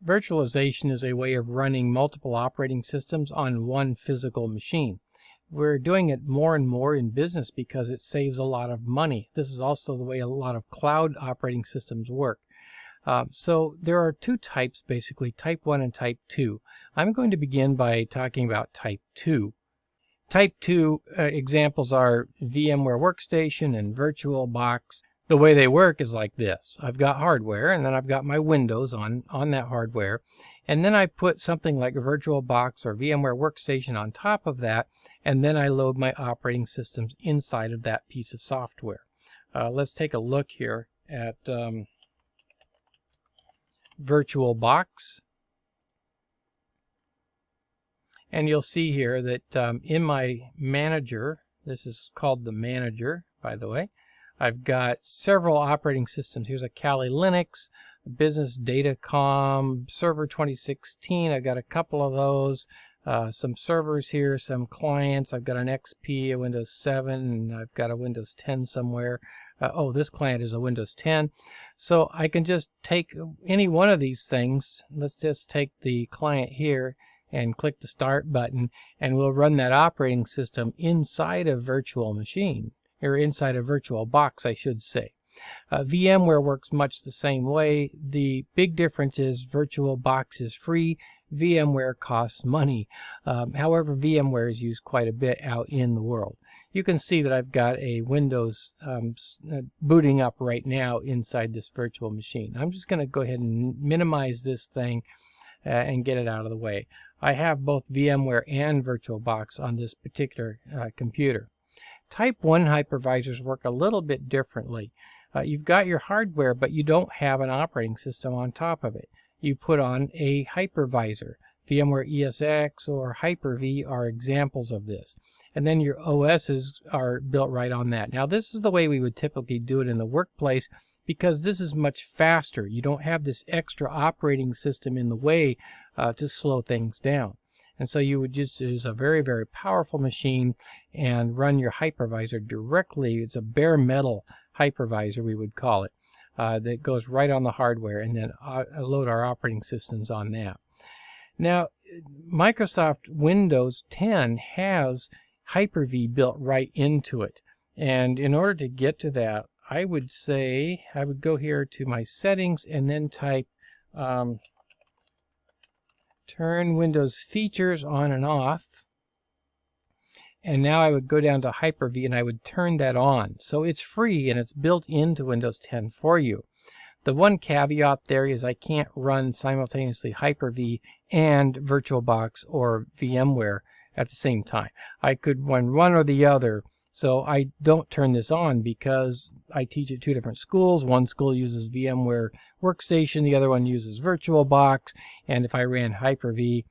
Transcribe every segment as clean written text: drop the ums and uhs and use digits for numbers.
Virtualization is a way of running multiple operating systems on one physical machine. We're doing it more and more in business because it saves a lot of money. This is also the way a lot of cloud operating systems work. So there are two types, basically, type 1 and type 2. I'm going to begin by talking about type 2. Type 2 examples are VMware Workstation and VirtualBox. The way they work is like this. I've got hardware, and then I've got my Windows on that hardware, and then I put something like VirtualBox or VMware Workstation on top of that, and then I load my operating systems inside of that piece of software. Let's take a look here at VirtualBox. And you'll see here that in my manager, this is called the manager, by the way, I've got several operating systems. Here's a Kali Linux, Business Datacom, Server 2016. I've got a couple of those, some servers here, some clients. I've got an XP, a Windows 7, and I've got a Windows 10 somewhere. Oh, this client is a Windows 10. So I can just take any one of these things. Let's just take the client here and click the Start button, and we'll run that operating system inside a virtual machine, or inside a VirtualBox, I should say. VMware works much the same way. The big difference is VirtualBox is free, VMware costs money. However, VMware is used quite a bit out in the world. You can see that I've got a Windows booting up right now inside this virtual machine. I'm just going to go ahead and minimize this thing and get it out of the way. I have both VMware and VirtualBox on this particular computer. Type 1 hypervisors work a little bit differently. You've got your hardware, but you don't have an operating system on top of it. You put on a hypervisor. VMware ESX or Hyper-V are examples of this. And then your OSs are built right on that. Now, this is the way we would typically do it in the workplace, because this is much faster. You don't have this extra operating system in the way to slow things down. And so you would just use a very, very powerful machine and run your hypervisor directly. It's a bare metal hypervisor, we would call it, that goes right on the hardware, and then load our operating systems on that. Now, Microsoft Windows 10 has Hyper-V built right into it. And in order to get to that, I would say I would go here to my settings and then type turn Windows features on and off. And now I would go down to Hyper-V and I would turn that on. So it's free and it's built into Windows 10 for you. The one caveat there is I can't run simultaneously Hyper-V and VirtualBox or VMware at the same time. I could run one or the other. So I don't turn this on because I teach at two different schools. One school uses VMware Workstation, the other one uses VirtualBox, and if I ran Hyper-V,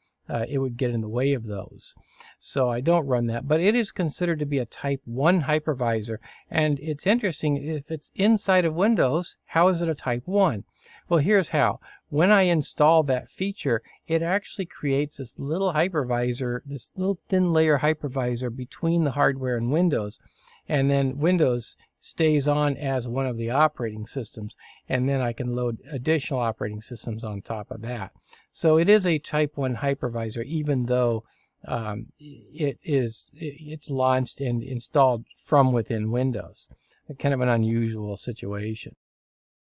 it would get in the way of those. So I don't run that, but it is considered to be a type 1 hypervisor, and it's interesting, if it's inside of Windows, how is it a type 1? Well, here's how. When I install that feature, it actually creates this little hypervisor, this little thin layer hypervisor between the hardware and Windows, and then Windows stays on as one of the operating systems, and then I can load additional operating systems on top of that. So it is a type 1 hypervisor, even though it's launched and installed from within Windows. Kind of an unusual situation.